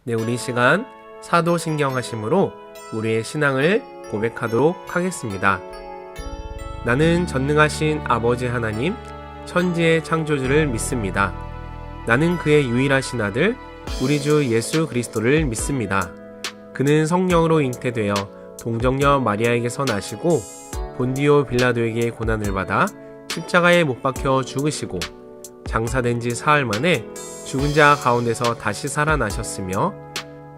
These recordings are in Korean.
네, 우리 시간 사도신경하심으로 우리의 신앙을 고백하도록 하겠습니다. 나는 전능하신 아버지 하나님, 천지의 창조주를 믿습니다. 나는 그의 유일하신 아들, 우리 주 예수 그리스도를 믿습니다. 그는 성령으로 잉태되어 동정녀 마리아에게서 나시고 본디오 빌라도에게 고난을 받아 십자가에 못 박혀 죽으시고 장사된 지 사흘 만에 죽은 자 가운데서 다시 살아나셨으며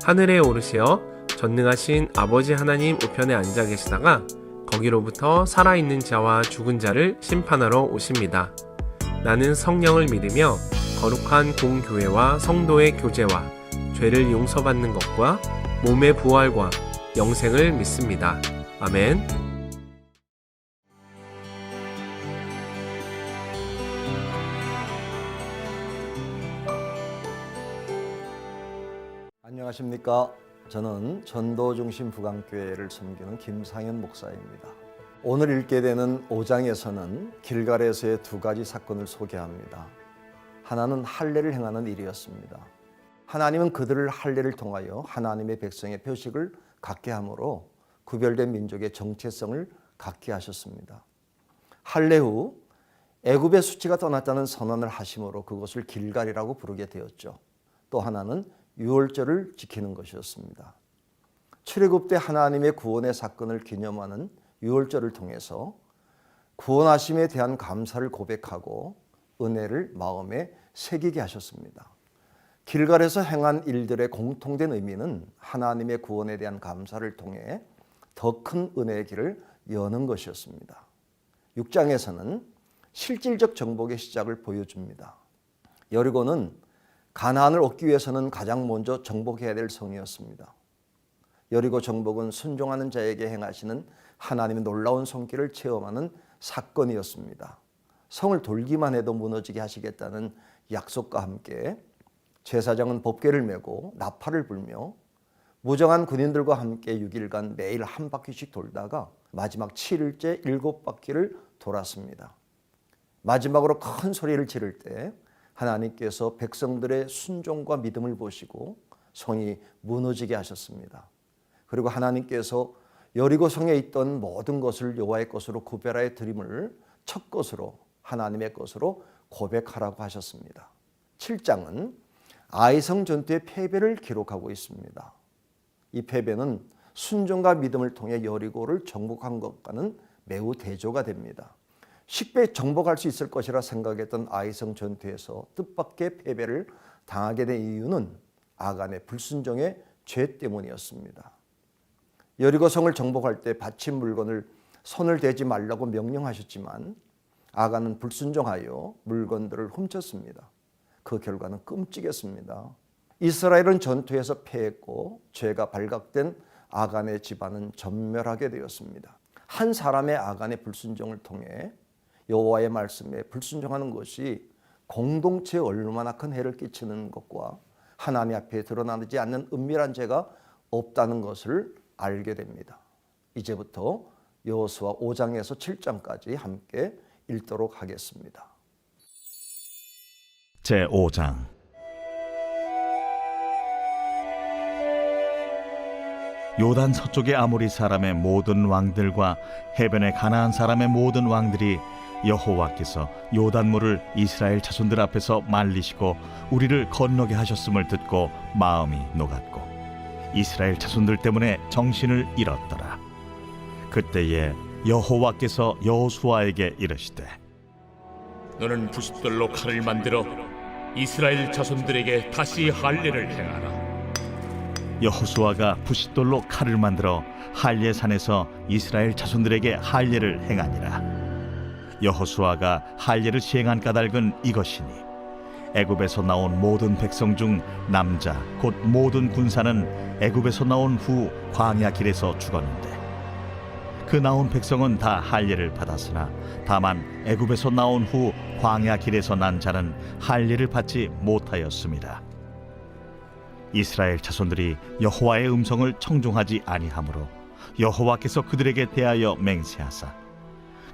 하늘에 오르시어 전능하신 아버지 하나님 우편에 앉아 계시다가 거기로부터 살아있는 자와 죽은 자를 심판하러 오십니다. 나는 성령을 믿으며 거룩한 공교회와 성도의 교제와 죄를 용서받는 것과 몸의 부활과 영생을 믿습니다. 아멘. 안녕하십니까. 저는 전도중심 부강교회를 섬기는 김상현 목사입니다. 오늘 읽게 되는 5장에서는 길갈에서의 두 가지 사건을 소개합니다. 하나는 할례를 행하는 일이었습니다. 하나님은 그들을 할례를 통하여 하나님의 백성의 표식을 갖게 함으로 구별된 민족의 정체성을 갖게 하셨습니다. 할례 후 애굽의 수치가 떠났다는 선언을 하심으로 그것을 길갈이라고 부르게 되었죠. 또 하나는 유월절을 지키는 것이었습니다. 출애굽 때 하나님의 구원의 사건을 기념하는 유월절을 통해서 구원하심에 대한 감사를 고백하고 은혜를 마음에 새기게 하셨습니다. 길갈에서 행한 일들의 공통된 의미는 하나님의 구원에 대한 감사를 통해 더 큰 은혜의 길을 여는 것이었습니다. 6장에서는 실질적 정복의 시작을 보여줍니다. 여리고는 가나안을 얻기 위해서는 가장 먼저 정복해야 될 성이었습니다. 여리고 정복은 순종하는 자에게 행하시는 하나님의 놀라운 손길을 체험하는 사건이었습니다. 성을 돌기만 해도 무너지게 하시겠다는 약속과 함께 제사장은 법궤를 메고 나팔을 불며 무정한 군인들과 함께 6일간 매일 한 바퀴씩 돌다가 마지막 7일째 7바퀴를 돌았습니다. 마지막으로 큰 소리를 지를 때 하나님께서 백성들의 순종과 믿음을 보시고 성이 무너지게 하셨습니다. 그리고 하나님께서 여리고 성에 있던 모든 것을 여호와의 것으로 구별하여 드림을 첫 것으로 하나님의 것으로 고백하라고 하셨습니다. 7장은 아이성 전투의 패배를 기록하고 있습니다. 이 패배는 순종과 믿음을 통해 여리고를 정복한 것과는 매우 대조가 됩니다. 쉽게 정복할 수 있을 것이라 생각했던 아이성 전투에서 뜻밖의 패배를 당하게 된 이유는 아간의 불순종의 죄 때문이었습니다. 여리고 성을 정복할 때 바친 물건을 손을 대지 말라고 명령하셨지만 아간은 불순종하여 물건들을 훔쳤습니다. 그 결과는 끔찍했습니다. 이스라엘은 전투에서 패했고 죄가 발각된 아간의 집안은 전멸하게 되었습니다. 한 사람의 아간의 불순종을 통해 여호와의 말씀에 불순종하는 것이 공동체에 얼마나 큰 해를 끼치는 것과 하나님 앞에 드러나지 않는 은밀한 죄가 없다는 것을 알게 됩니다. 이제부터 여호수아 5장에서 7장까지 함께 읽도록 하겠습니다. 제5장 요단 서쪽의 아모리 사람의 모든 왕들과 해변의 가나안 사람의 모든 왕들이 여호와께서 요단물을 이스라엘 자손들 앞에서 말리시고 우리를 건너게 하셨음을 듣고 마음이 녹았고 이스라엘 자손들 때문에 정신을 잃었더라. 그때에 여호와께서 여호수아에게 이르시되 너는 부싯돌로 칼을 만들어 이스라엘 자손들에게 다시 할례를 행하라. 여호수아가 부싯돌로 칼을 만들어 할례산에서 이스라엘 자손들에게 할례를 행하니라. 여호수아가 할례를 시행한 까닭은 이것이니 애굽에서 나온 모든 백성 중 남자 곧 모든 군사는 애굽에서 나온 후 광야 길에서 죽었는데 그 나온 백성은 다 할례를 받았으나 다만 애굽에서 나온 후 광야 길에서 난 자는 할례를 받지 못하였습니다. 이스라엘 자손들이 여호와의 음성을 청종하지 아니하므로 여호와께서 그들에게 대하여 맹세하사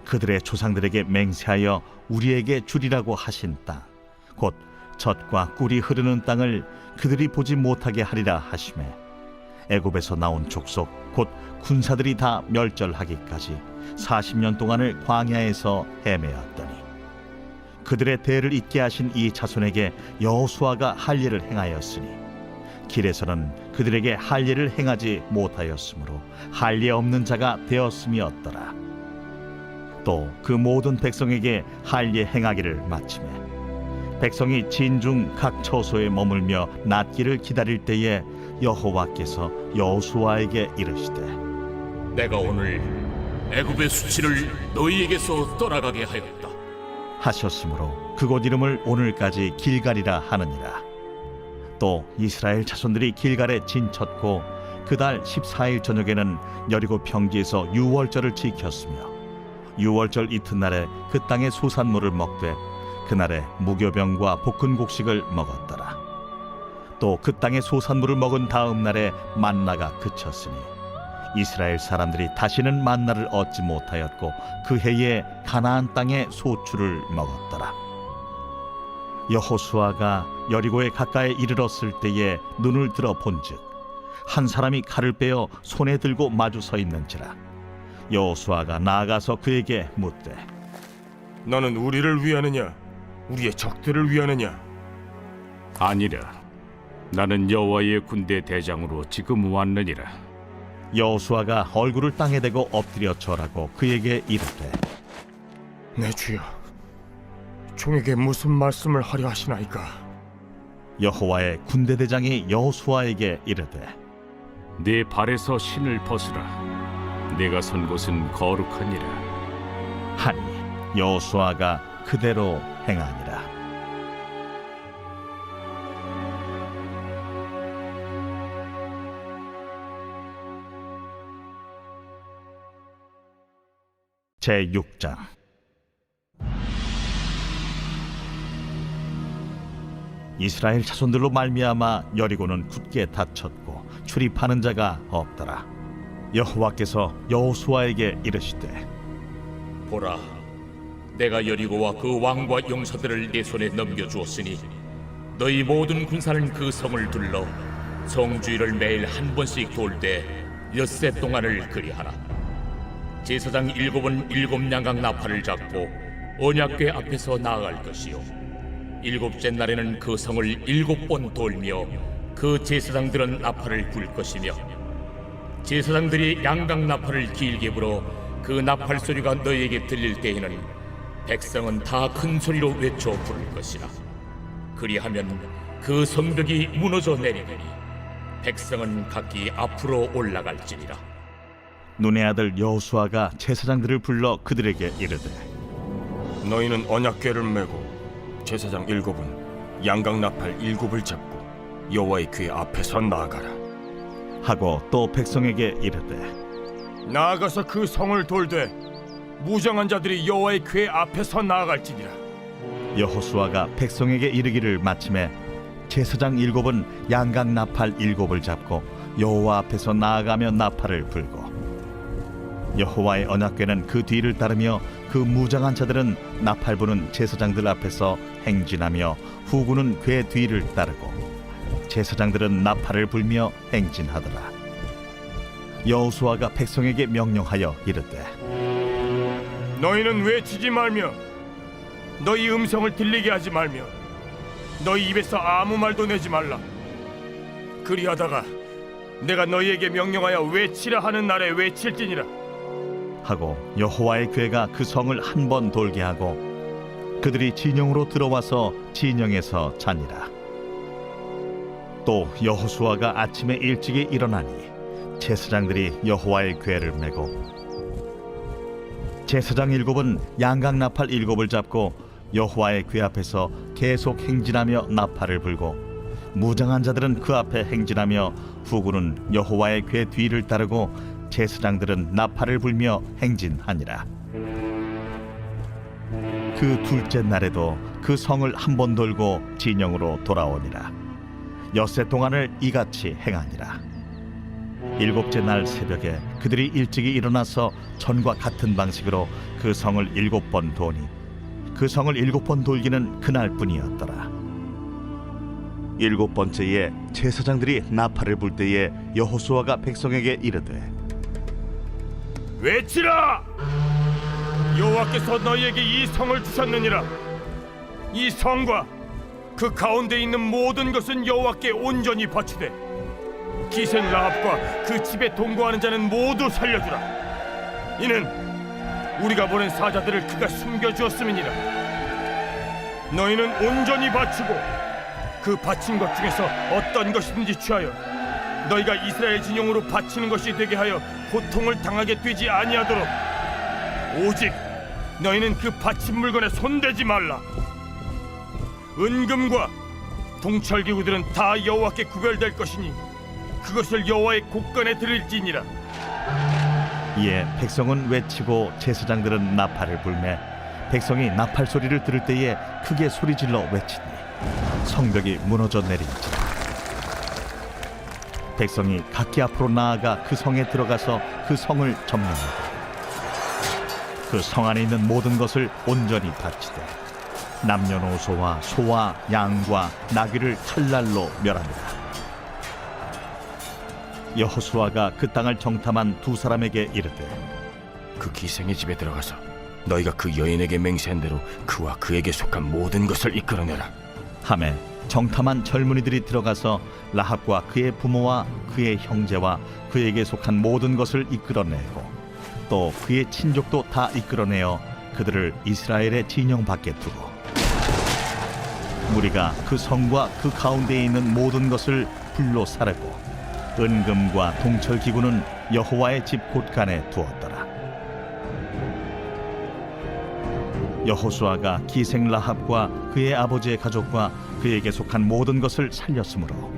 그들의 조상들에게 맹세하여 우리에게 주리라고 하신 땅 곧 젖과 꿀이 흐르는 땅을 그들이 보지 못하게 하리라 하시매 애굽에서 나온 족속 곧 군사들이 다 멸절하기까지 40년 동안을 광야에서 헤매었더니 그들의 대를 잇게 하신 이 자손에게 여호수아가 할례를 행하였으니 길에서는 그들에게 할례를 행하지 못하였으므로 할례 없는 자가 되었음이었더라. 또 그 모든 백성에게 할례 행하기를 마치매 백성이 진중 각 처소에 머물며 낫기를 기다릴 때에 여호와께서 여호수아에게 이르시되 내가 오늘 애굽의 수치를 너희에게서 떠나가게 하였다. 하셨으므로 그곳 이름을 오늘까지 길갈이라 하느니라. 또 이스라엘 자손들이 길갈에 진쳤고 그달 14일 저녁에는 여리고 평지에서 유월절을 지켰으며 유월절 이튿날에 그 땅의 소산물을 먹되 그날에 무교병과 볶은 곡식을 먹었더라. 또 그 땅의 소산물을 먹은 다음 날에 만나가 그쳤으니 이스라엘 사람들이 다시는 만나를 얻지 못하였고 그 해에 가나안 땅의 소출을 먹었더라. 여호수아가 여리고에 가까이 이르렀을 때에 눈을 들어 본즉 한 사람이 칼을 빼어 손에 들고 마주 서 있는지라. 여호수아가 나아가서 그에게 묻되 너는 우리를 위하느냐 우리의 적들을 위하느냐? 아니라 나는 여호와의 군대 대장으로 지금 왔느니라. 여호수아가 얼굴을 땅에 대고 엎드려 절하고 그에게 이르되 내 주여, 종에게 무슨 말씀을 하려 하시나이까? 여호와의 군대 대장이 여호수아에게 이르되 네 발에서 신을 벗으라. 네가 선 곳은 거룩하니라. 하니 여호수아가 그대로 행하니라. 제6장. 이스라엘 자손들로 말미암아 여리고는 굳게 닫혔고 출입하는 자가 없더라. 여호와께서 여호수아에게 이르시되 보라, 내가 여리고와 그 왕과 용사들을 네 손에 넘겨주었으니 너희 모든 군사는 그 성을 둘러 성주의를 매일 한 번씩 돌되 엿새 동안을 그리하라. 제사장 7은 7 양각 나팔을 잡고 언약궤 앞에서 나아갈 것이요 7째 날에는 그 성을 7번 돌며 그 제사장들은 나팔을 불 것이며 제사장들이 양각 나팔을 길게 불어 그 나팔 소리가 너희에게 들릴 때에는 백성은 다 큰 소리로 외쳐 부를 것이라. 그리하면 그 성벽이 무너져 내리리니 백성은 각기 앞으로 올라갈지니라. 눈의 아들 여호수아가 제사장들을 불러 그들에게 이르되 너희는 언약궤를 메고 제사장 7은 양각 나팔 7을 잡고 여호와의 궤 앞에서 나아가라. 하고 또 백성에게 이르되 나아가서 그 성을 돌되 무장한 자들이 여호와의 궤 앞에서 나아갈지니라. 여호수아가 백성에게 이르기를 마침에 제사장 7은 양각 나팔 7을 잡고 여호와 앞에서 나아가며 나팔을 불고 여호와의 언약궤는 그 뒤를 따르며 그 무장한 자들은 나팔 부는 제사장들 앞에서 행진하며 후군은 궤 뒤를 따르고 제사장들은 나팔을 불며 행진하더라. 여호수아가 백성에게 명령하여 이르되 너희는 외치지 말며 너희 음성을 들리게 하지 말며 너희 입에서 아무 말도 내지 말라. 그리하다가 내가 너희에게 명령하여 외치라 하는 날에 외칠지니라. 하고 여호와의 궤가 그 성을 한 번 돌게 하고 그들이 진영으로 들어와서 진영에서 자니라. 또 여호수아가 아침에 일찍이 일어나니 제사장들이 여호와의 궤를 메고 제사장 7은 양각 나팔 7을 잡고 여호와의 궤 앞에서 계속 행진하며 나팔을 불고 무장한 자들은 그 앞에 행진하며 후군은 여호와의 궤 뒤를 따르고 제사장들은 나팔을 불며 행진하니라. 그 둘째 날에도 그 성을 한 번 돌고 진영으로 돌아오니라. 엿새 동안을 이같이 행하니라. 7째 날 새벽에 그들이 일찍이 일어나서 전과 같은 방식으로 그 성을 7번 도니 그 성을 7번 돌기는 그날뿐이었더라. 7번째에 제사장들이 나팔을 불 때에 여호수아가 백성에게 이르되 외치라! 여호와께서 너희에게 이 성을 주셨느니라. 이 성과 그 가운데 있는 모든 것은 여호와께 온전히 바치되 기생 라합과 그 집에 동거하는 자는 모두 살려주라. 이는 우리가 보낸 사자들을 그가 숨겨주었음이니라. 너희는 온전히 바치고 그 바친 것 중에서 어떤 것이든지 취하여 너희가 이스라엘 진영으로 바치는 것이 되게 하여 고통을 당하게 되지 아니하도록 오직 너희는 그 바친 물건에 손대지 말라. 은금과 동철기구들은 다 여호와께 구별될 것이니 그것을 여호와의 곳간에 드릴지니라. 이에 백성은 외치고 제사장들은 나팔을 불매 백성이 나팔 소리를 들을 때에 크게 소리질러 외치니 성벽이 무너져 내린지라. 백성이 각기 앞으로 나아가 그 성에 들어가서 그 성을 점령하고 그 성 안에 있는 모든 것을 온전히 바치되 남녀노소와 소와 양과 나귀를 칼날로 멸하니라. 여호수아가 그 땅을 정탐한 두 사람에게 이르되 그 기생의 집에 들어가서 너희가 그 여인에게 맹세한 대로 그와 그에게 속한 모든 것을 이끌어내라. 하매 정탐한 젊은이들이 들어가서 라합과 그의 부모와 그의 형제와 그에게 속한 모든 것을 이끌어내고 또 그의 친족도 다 이끌어내어 그들을 이스라엘의 진영 밖에 두고 무리가 그 성과 그 가운데에 있는 모든 것을 불로 사르고 은금과 동철기구는 여호와의 집 곳간에 두었더라. 여호수아가 기생 라합과 그의 아버지의 가족과 그에게 속한 모든 것을 살렸으므로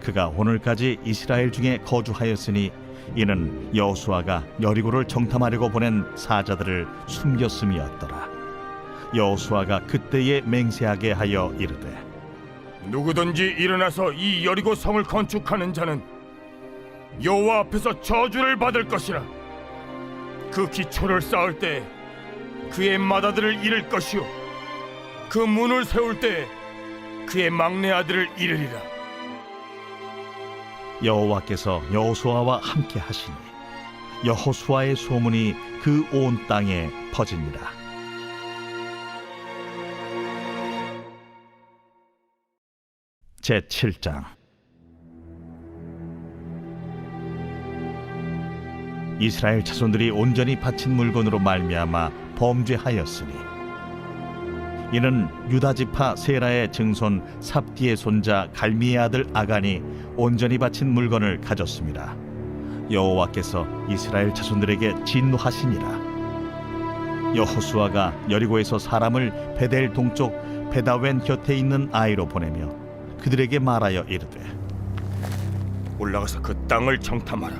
그가 오늘까지 이스라엘 중에 거주하였으니 이는 여호수아가 여리고를 정탐하려고 보낸 사자들을 숨겼음이었더라. 여호수아가 그때에 맹세하게 하여 이르되 누구든지 일어나서 이 여리고 성을 건축하는 자는 여호와 앞에서 저주를 받을 것이라. 그 기초를 쌓을 때 그의 맏아들을 잃을 것이요 그 문을 세울 때 그의 막내 아들을 잃으리라. 여호와께서 여호수아와 함께 하시니 여호수아의 소문이 그 온 땅에 퍼지니라. 제7장. 이스라엘 자손들이 온전히 바친 물건으로 말미암아 범죄하였으니 이는 유다 지파 세라의 증손 삽디의 손자 갈미의 아들 아간이 온전히 바친 물건을 가졌습니다. 여호와께서 이스라엘 자손들에게 진노하시니라. 여호수아가 여리고에서 사람을 베델 동쪽 베다웬 곁에 있는 아이로 보내며 그들에게 말하여 이르되 올라가서 그 땅을 정탐하라.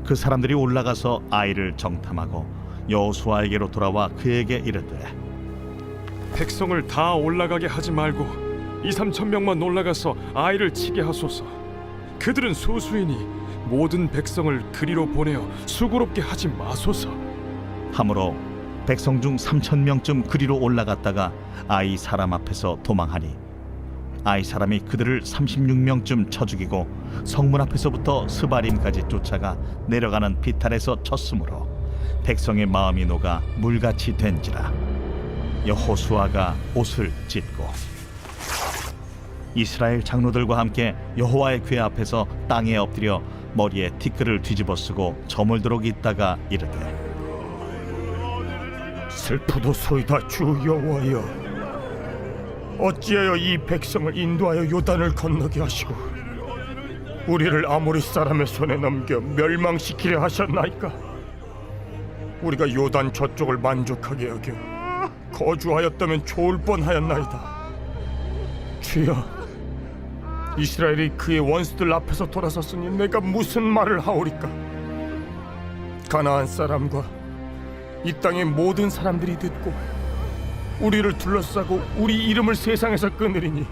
그 사람들이 올라가서 아이를 정탐하고 여호수아에게로 돌아와 그에게 이르되 백성을 다 올라가게 하지 말고 2-3천 명만 올라가서 아이를 치게 하소서. 그들은 소수이니 모든 백성을 그리로 보내어 수고롭게 하지 마소서. 하므로 백성 중 3,000명쯤 그리로 올라갔다가 아이 사람 앞에서 도망하니 아이 사람이 그들을 36명쯤 쳐 죽이고 성문 앞에서부터 스바림까지 쫓아가 내려가는 비탈에서 쳤으므로 백성의 마음이 녹아 물같이 된지라. 여호수아가 옷을 찢고 이스라엘 장로들과 함께 여호와의 궤 앞에서 땅에 엎드려 머리에 티끌을 뒤집어 쓰고 저물도록 있다가 이르되 슬프도소이다 주 여호와여, 어찌하여 이 백성을 인도하여 요단을 건너게 하시고 우리를 아모리 사람의 손에 넘겨 멸망시키려 하셨나이까? 우리가 요단 저쪽을 만족하게 여겨 거주하였다면 좋을 뻔하였나이다. 주여, 이스라엘이 그의 원수들 앞에서 돌아섰으니 내가 무슨 말을 하오리까? 가나안 사람과 이 땅의 모든 사람들이 듣고 우리를 둘러싸고 우리 이름을 세상에서 끊으리니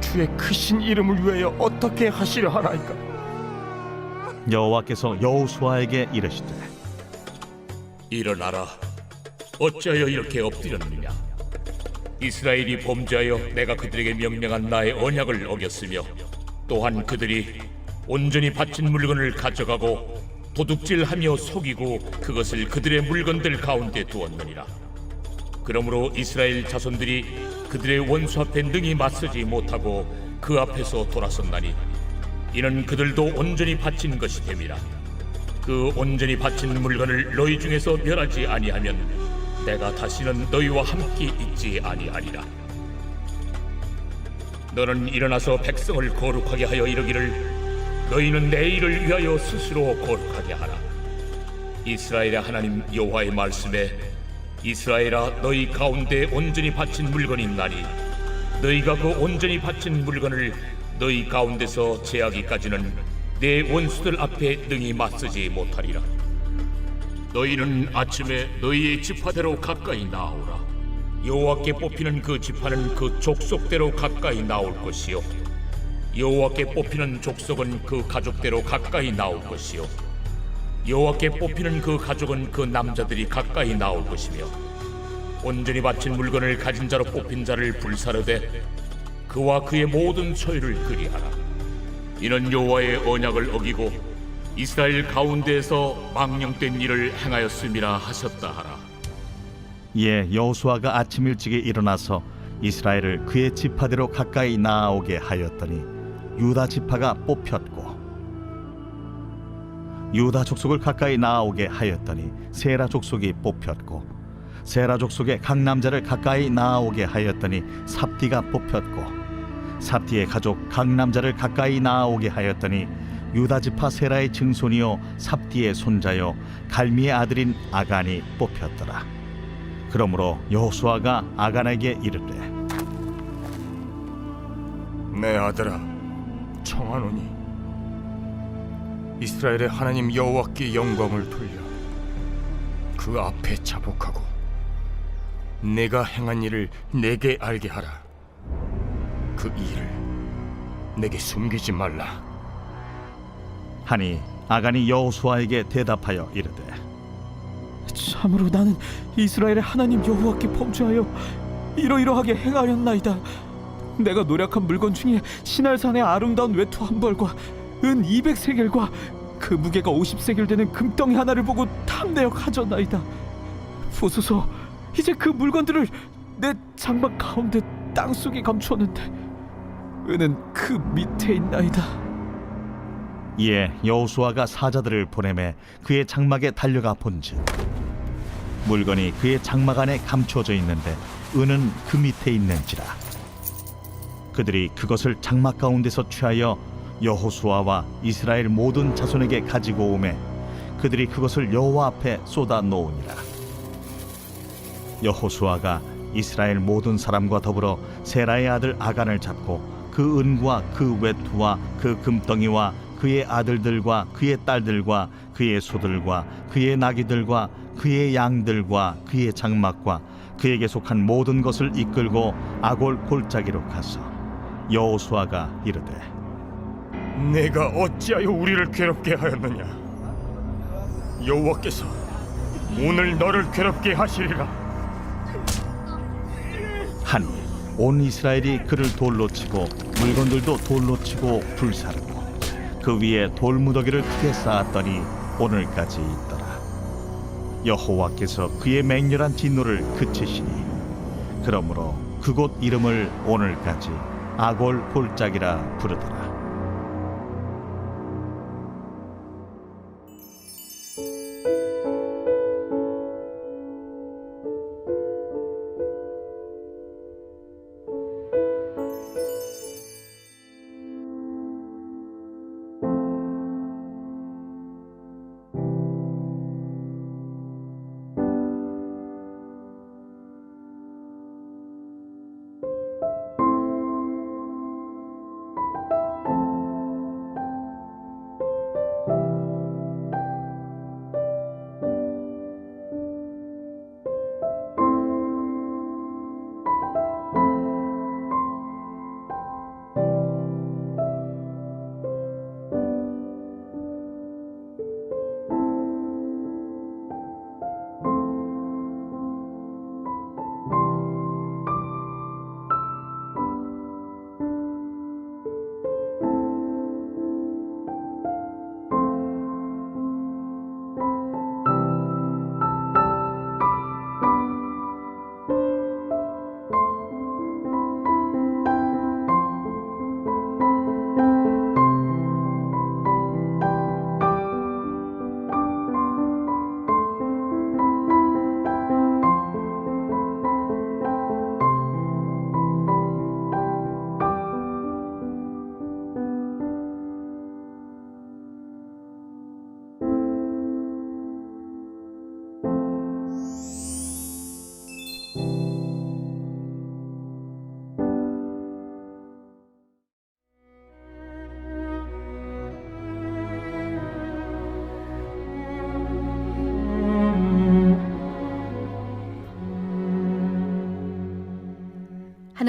주의 크신 이름을 위하여 어떻게 하시려 하나이까? 여호와께서 여호수아에게 이르시되 일어나라. 어찌하여 이렇게 엎드렸느냐? 이스라엘이 범죄하여 내가 그들에게 명령한 나의 언약을 어겼으며 또한 그들이 온전히 바친 물건을 가져가고 도둑질하며 속이고 그것을 그들의 물건들 가운데 두었느니라. 그러므로 이스라엘 자손들이 그들의 원수 앞에 능히 맞서지 못하고 그 앞에서 돌아섰나니 이는 그들도 온전히 바친 것이 됨이라. 그 온전히 바친 물건을 너희 중에서 멸하지 아니하면 내가 다시는 너희와 함께 있지 아니하리라. 너는 일어나서 백성을 거룩하게 하여 이르기를 너희는 내 일을 위하여 스스로 거룩하게 하라. 이스라엘의 하나님 여호와의 말씀에 이스라엘아 너희 가운데 온전히 바친 물건이 있나니 너희가 그 온전히 바친 물건을 너희 가운데서 제하기까지는 내 원수들 앞에 능히 맞서지 못하리라. 너희는 아침에 너희의 지파대로 가까이 나오라. 여호와께 뽑히는 그 지파는 그 족속대로 가까이 나올 것이요 여호와께 뽑히는 족속은 그 가족대로 가까이 나올 것이요 여호와께 뽑히는 그 가족은 그 남자들이 가까이 나올 것이며 온전히 바친 물건을 가진 자로 뽑힌 자를 불사르되 그와 그의 모든 소유를 그리하라. 이는 여호와의 언약을 어기고 이스라엘 가운데에서 망령된 일을 행하였음이라 하셨다 하라. 이에 여호수아가 아침 일찍에 일어나서 이스라엘을 그의 지파대로 가까이 나아오게 하였더니 유다 지파가 뽑혔고 유다 족속을 가까이 나아오게 하였더니 세라 족속이 뽑혔고 세라 족속의 각 남자를 가까이 나아오게 하였더니 삽디가 뽑혔고 삽디의 가족 각 남자를 가까이 나아오게 하였더니 유다 지파 세라의 증손이요 삽디의 손자요 갈미의 아들인 아간이 뽑혔더라. 그러므로 여호수아가 아간에게 이르되 내 아들아, 청하노니 이스라엘의 하나님 여호와께 영광을 돌려 그 앞에 자복하고 내가 행한 일을 내게 알게 하라. 그 일을 내게 숨기지 말라. 하니 아간이 여호수아에게 대답하여 이르되 참으로 나는 이스라엘의 하나님 여호와께 범죄하여 이러이러하게 행하였나이다. 내가 노력한 물건 중에 시날산의 아름다운 외투 한 벌과 은 200세겔과 그 무게가 50세겔 되는 금덩이 하나를 보고 탐내어 가져나이다. 보소서, 이제 그 물건들을 내 장막 가운데 땅속에 감추었는데 은은 그 밑에 있나이다. 이에 여호수아가 사자들을 보내매 그의 장막에 달려가 본즉 물건이 그의 장막 안에 감추어져 있는데 은은 그 밑에 있는지라. 그들이 그것을 장막 가운데서 취하여 여호수아와 이스라엘 모든 자손에게 가지고 오매 그들이 그것을 여호와 앞에 쏟아 놓으니라. 여호수아가 이스라엘 모든 사람과 더불어 세라의 아들 아간을 잡고 그 은과 그 외투와 그 금덩이와 그의 아들들과 그의 딸들과 그의 소들과 그의 나귀들과 그의 양들과 그의 장막과 그에게 속한 모든 것을 이끌고 아골 골짜기로 가서 여호수아가 이르되 내가 어찌하여 우리를 괴롭게 하였느냐? 여호와께서 오늘 너를 괴롭게 하시리라. 하니 온 이스라엘이 그를 돌로 치고 물건들도 돌로 치고 불사르고 그 위에 돌무더기를 크게 쌓았더니 오늘까지 있더라. 여호와께서 그의 맹렬한 진노를 그치시니 그러므로 그곳 이름을 오늘까지 아골 골짜기라 부르더라.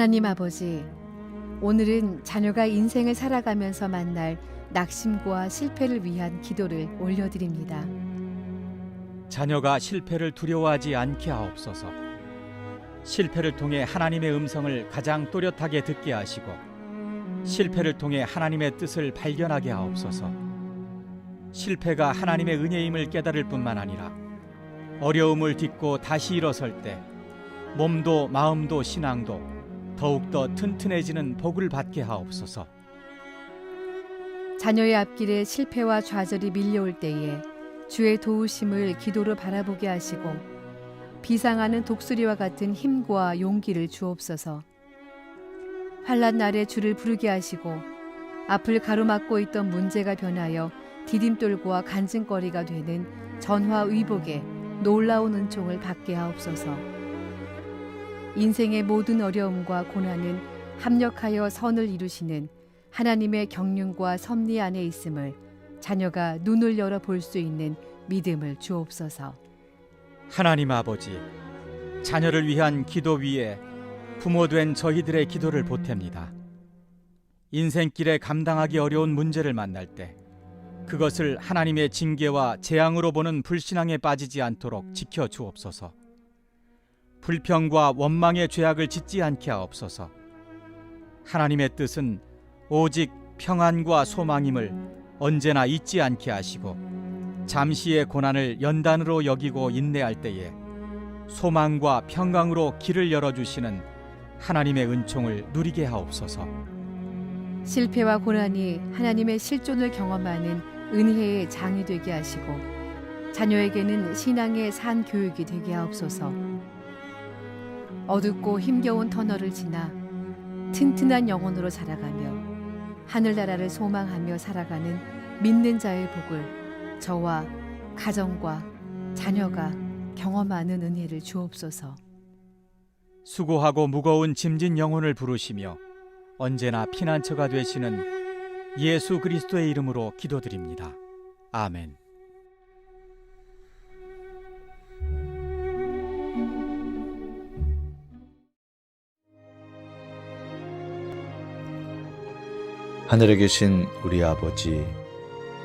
하나님 아버지, 오늘은 자녀가 인생을 살아가면서 만날 낙심과 실패를 위한 기도를 올려드립니다. 자녀가 실패를 두려워하지 않게 하옵소서. 실패를 통해 하나님의 음성을 가장 또렷하게 듣게 하시고 실패를 통해 하나님의 뜻을 발견하게 하옵소서. 실패가 하나님의 은혜임을 깨달을 뿐만 아니라 어려움을 딛고 다시 일어설 때 몸도 마음도 신앙도 더욱더 튼튼해지는 복을 받게 하옵소서. 자녀의 앞길에 실패와 좌절이 밀려올 때에 주의 도우심을 기도로 바라보게 하시고 비상하는 독수리와 같은 힘과 용기를 주옵소서. 환난 날에 주를 부르게 하시고 앞을 가로막고 있던 문제가 변하여 디딤돌과 간증거리가 되는 전화위복에 놀라운 은총을 받게 하옵소서. 인생의 모든 어려움과 고난은 합력하여 선을 이루시는 하나님의 경륜과 섭리 안에 있음을 자녀가 눈을 열어 볼 수 있는 믿음을 주옵소서. 하나님 아버지, 자녀를 위한 기도 위에 부모된 저희들의 기도를 보탭니다. 인생길에 감당하기 어려운 문제를 만날 때 그것을 하나님의 징계와 재앙으로 보는 불신앙에 빠지지 않도록 지켜 주옵소서. 불평과 원망의 죄악을 짓지 않게 하옵소서. 하나님의 뜻은 오직 평안과 소망임을 언제나 잊지 않게 하시고 잠시의 고난을 연단으로 여기고 인내할 때에 소망과 평강으로 길을 열어주시는 하나님의 은총을 누리게 하옵소서. 실패와 고난이 하나님의 실존을 경험하는 은혜의 장이 되게 하시고 자녀에게는 신앙의 산 교육이 되게 하옵소서. 어둡고 힘겨운 터널을 지나 튼튼한 영혼으로 자라가며 하늘나라를 소망하며 살아가는 믿는 자의 복을 저와 가정과 자녀가 경험하는 은혜를 주옵소서. 수고하고 무거운 짐진 영혼을 부르시며 언제나 피난처가 되시는 예수 그리스도의 이름으로 기도드립니다. 아멘. 하늘에 계신 우리 아버지,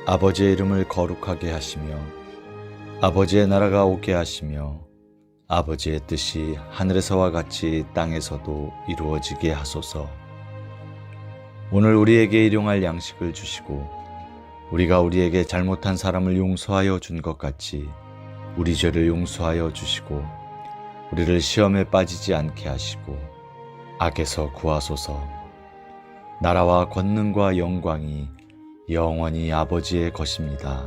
아버지의 이름을 거룩하게 하시며 아버지의 나라가 오게 하시며 아버지의 뜻이 하늘에서와 같이 땅에서도 이루어지게 하소서. 오늘 우리에게 일용할 양식을 주시고 우리가 우리에게 잘못한 사람을 용서하여 준 것 같이 우리 죄를 용서하여 주시고 우리를 시험에 빠지지 않게 하시고 악에서 구하소서. 나라와 권능과 영광이 영원히 아버지의 것입니다.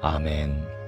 아멘.